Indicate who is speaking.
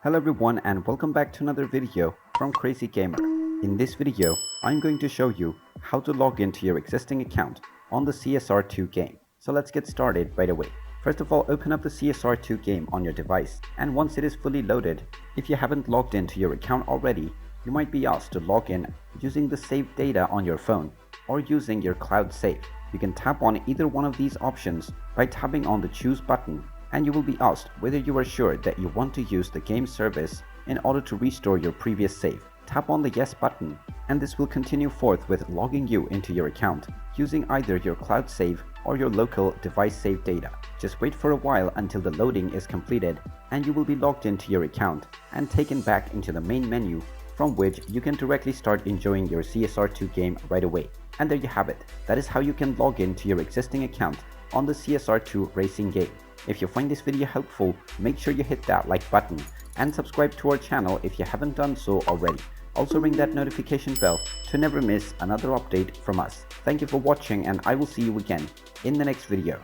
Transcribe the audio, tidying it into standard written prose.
Speaker 1: Hello everyone and welcome back to another video from Crazy Gamer. In this video, I'm going to show you how to log into your existing account on the CSR2 game. So let's get started right away. First of all, open up the CSR2 game on your device, and once it is fully loaded, if you haven't logged into your account already, you might be asked to log in using the saved data on your phone or using your cloud save. You can tap on either one of these options by tapping on the choose button, and you will be asked whether you are sure that you want to use the game service in order to restore your previous save. Tap on the yes button, and this will continue forth with logging you into your account using either your cloud save or your local device save data. Just wait for a while until the loading is completed, and you will be logged into your account and taken back into the main menu, from which you can directly start enjoying your CSR2 game right away. And there you have it. That is how you can log into your existing account on the CSR2 Racing game. If you find this video helpful, make sure you hit that like button and subscribe to our channel if you haven't done so already. Also ring that notification bell to never miss another update from us. Thank you for watching, and I will see you again in the next video.